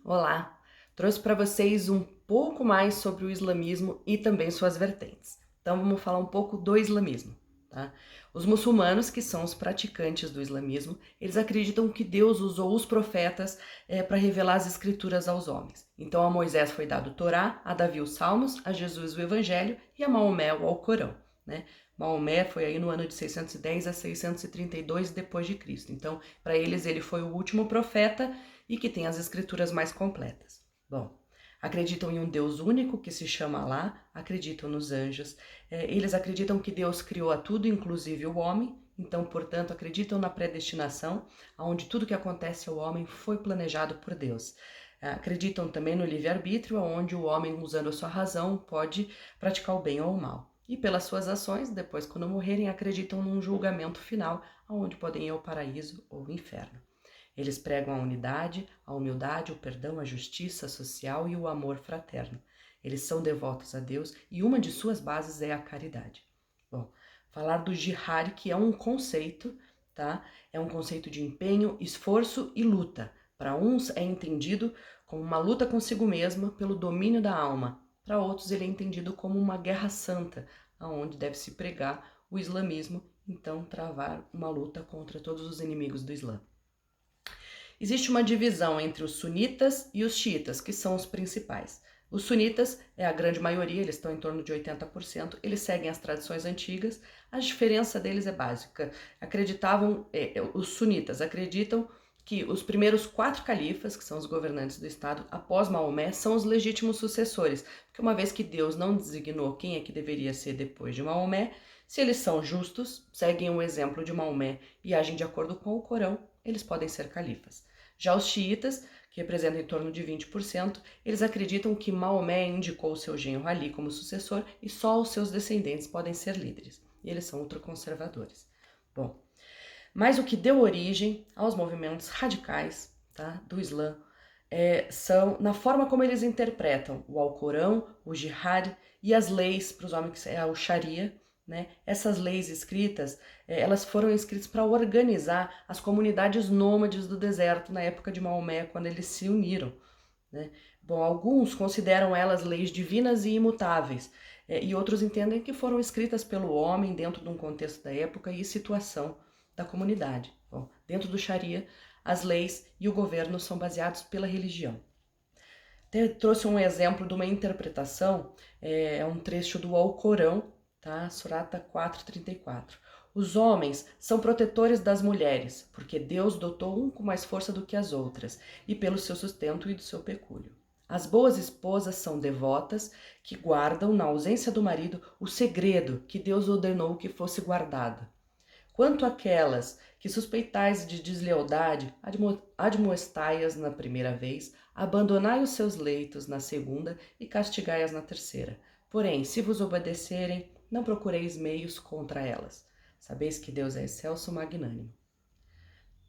Olá! Trouxe para vocês um pouco mais sobre o islamismo e também suas vertentes. Então vamos falar um pouco do islamismo, tá? Os muçulmanos, que são os praticantes do islamismo, eles acreditam que Deus usou os profetas para revelar as escrituras aos homens. Então a Moisés foi dado o Torá, a Davi os Salmos, a Jesus o Evangelho e a Maomé o Alcorão, né? Maomé foi aí no ano de 610 a 632 depois de Cristo. Então, para eles ele foi o último profeta e que tem as escrituras mais completas. Bom, acreditam em um Deus único que se chama Alá, acreditam nos anjos, eles acreditam que Deus criou a tudo, inclusive o homem, então, portanto, acreditam na predestinação, onde tudo que acontece ao homem foi planejado por Deus. Acreditam também no livre-arbítrio, onde o homem, usando a sua razão, pode praticar o bem ou o mal. E pelas suas ações, depois, quando morrerem, acreditam num julgamento final, onde podem ir ao paraíso ou ao inferno. Eles pregam a unidade, a humildade, o perdão, a justiça social e o amor fraterno. Eles são devotos a Deus e uma de suas bases é a caridade. Bom, falar do jihad, que é um conceito, tá? É um conceito de empenho, esforço e luta. Para uns é entendido como uma luta consigo mesma pelo domínio da alma. Para outros ele é entendido como uma guerra santa, aonde deve se pregar o islamismo, então travar uma luta contra todos os inimigos do Islã. Existe uma divisão entre os sunitas e os xiitas, que são os principais. Os sunitas é a grande maioria, eles estão em torno de 80%, eles seguem as tradições antigas, a diferença deles é básica. Os sunitas acreditam que os primeiros 4 califas, que são os governantes do Estado, após Maomé, são os legítimos sucessores, porque uma vez que Deus não designou quem é que deveria ser depois de Maomé, se eles são justos, seguem o exemplo de Maomé e agem de acordo com o Corão, eles podem ser califas. Já os xiitas, que representam em torno de 20%, eles acreditam que Maomé indicou seu genro Ali como sucessor e só os seus descendentes podem ser líderes. E eles são ultraconservadores. Bom, mas o que deu origem aos movimentos radicais, tá, do Islã são na forma como eles interpretam o Alcorão, o Jihad e as leis para os homens, o Sharia, né? Essas leis escritas, elas foram escritas para organizar as comunidades nômades do deserto na época de Maomé, quando eles se uniram, né? Bom, alguns consideram elas leis divinas e imutáveis, e outros entendem que foram escritas pelo homem dentro de um contexto da época e situação da comunidade. Bom, dentro do Sharia, as leis e o governo são baseados pela religião. Trouxe um exemplo de uma interpretação, é um trecho do Alcorão, tá? Surata 4:34. Os homens são protetores das mulheres, porque Deus dotou um com mais força do que as outras, e pelo seu sustento e do seu pecúlio. As boas esposas são devotas, que guardam, na ausência do marido, o segredo que Deus ordenou que fosse guardado. Quanto àquelas que suspeitais de deslealdade, admoestai-as na primeira vez, abandonai os seus leitos na segunda e castigai-as na terceira. Porém, se vos obedecerem, não procureis meios contra elas. Sabeis que Deus é excelso magnânimo.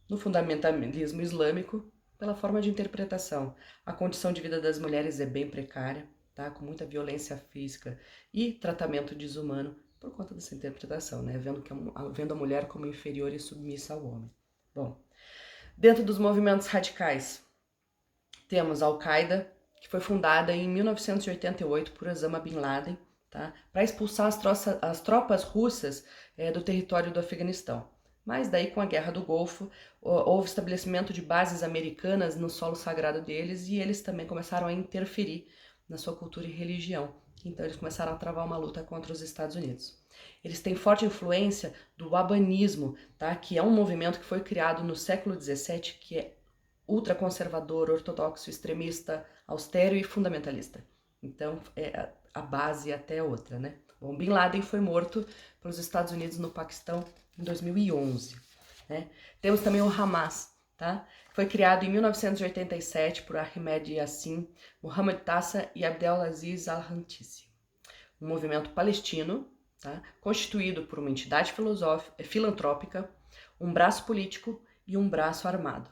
No fundamentalismo islâmico, pela forma de interpretação, a condição de vida das mulheres é bem precária, tá? Com muita violência física e tratamento desumano por conta dessa interpretação, né? Vendo a mulher como inferior e submissa ao homem. Bom, dentro dos movimentos radicais, temos a Al-Qaeda, que foi fundada em 1988 por Osama Bin Laden, tá? Para expulsar as tropas russas do território do Afeganistão. Mas daí, com a Guerra do Golfo, houve estabelecimento de bases americanas no solo sagrado deles e eles também começaram a interferir na sua cultura e religião. Então eles começaram a travar uma luta contra os Estados Unidos. Eles têm forte influência do Wahhabinismo, tá? Que é um movimento que foi criado no século XVII, que é ultraconservador, ortodoxo, extremista, austero e fundamentalista. Então a base até outra, né? Bom, Bin Laden foi morto pelos Estados Unidos no Paquistão em 2011. Né? Temos também o Hamas, tá? Foi criado em 1987 por Ahmed Yassin, Mohamed Tassa e Abdelaziz Al-Rantisi. Um movimento palestino, tá? Constituído por uma entidade filantrópica, um braço político e um braço armado.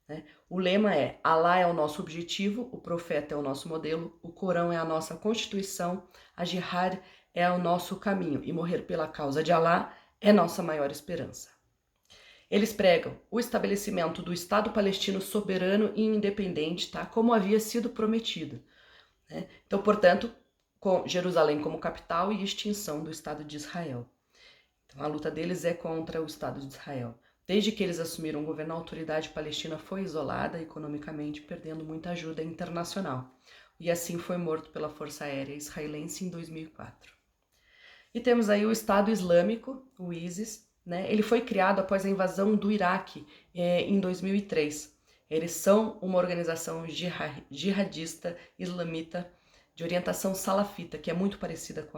Né? O lema é: Alá é o nosso objetivo, o profeta é o nosso modelo, o Corão é a nossa constituição, a Jihad é o nosso caminho e morrer pela causa de Alá é nossa maior esperança. Eles pregam o estabelecimento do Estado palestino soberano e independente, tá? Como havia sido prometido, né? Então, portanto, com Jerusalém como capital e extinção do Estado de Israel. Então, a luta deles é contra o Estado de Israel. Desde que eles assumiram o governo, a autoridade palestina foi isolada economicamente, perdendo muita ajuda internacional. E assim foi morto pela Força Aérea Israelense em 2004. E temos aí o Estado Islâmico, o ISIS, né? Ele foi criado após a invasão do Iraque em 2003. Eles são uma organização jihadista islamita de orientação salafita, que é muito parecida com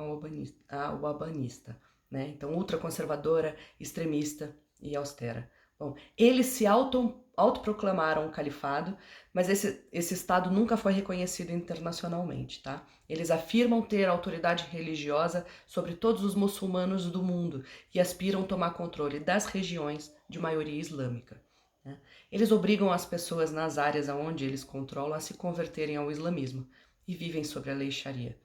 a wabanista, né? Então, ultraconservadora, extremista e austera. Bom, eles se autoproclamaram um califado, mas esse Estado nunca foi reconhecido internacionalmente, tá? Eles afirmam ter autoridade religiosa sobre todos os muçulmanos do mundo e aspiram tomar controle das regiões de maioria islâmica, né? Eles obrigam as pessoas nas áreas onde eles controlam a se converterem ao islamismo e vivem sobre a lei Sharia,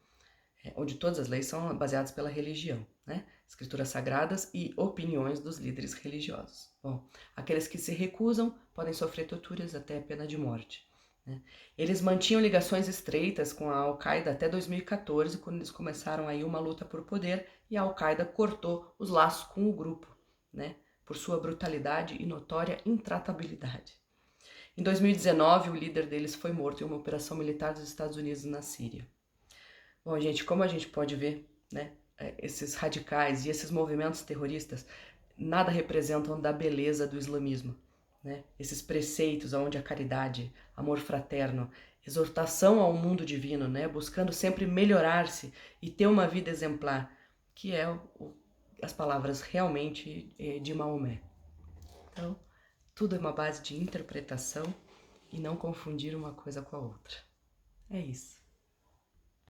onde todas as leis são baseadas pela religião, né? Escrituras sagradas e opiniões dos líderes religiosos. Bom, aqueles que se recusam podem sofrer torturas até a pena de morte, né? Eles mantinham ligações estreitas com a Al-Qaeda até 2014, quando eles começaram aí uma luta por poder e a Al-Qaeda cortou os laços com o grupo, né? Por sua brutalidade e notória intratabilidade. Em 2019, o líder deles foi morto em uma operação militar dos Estados Unidos na Síria. Bom, gente, como a gente pode ver, né, esses radicais e esses movimentos terroristas nada representam da beleza do islamismo, né? Esses preceitos onde a caridade, amor fraterno, exortação ao mundo divino, né, buscando sempre melhorar-se e ter uma vida exemplar, que é as palavras realmente de Maomé. Então, tudo é uma base de interpretação e não confundir uma coisa com a outra. É isso.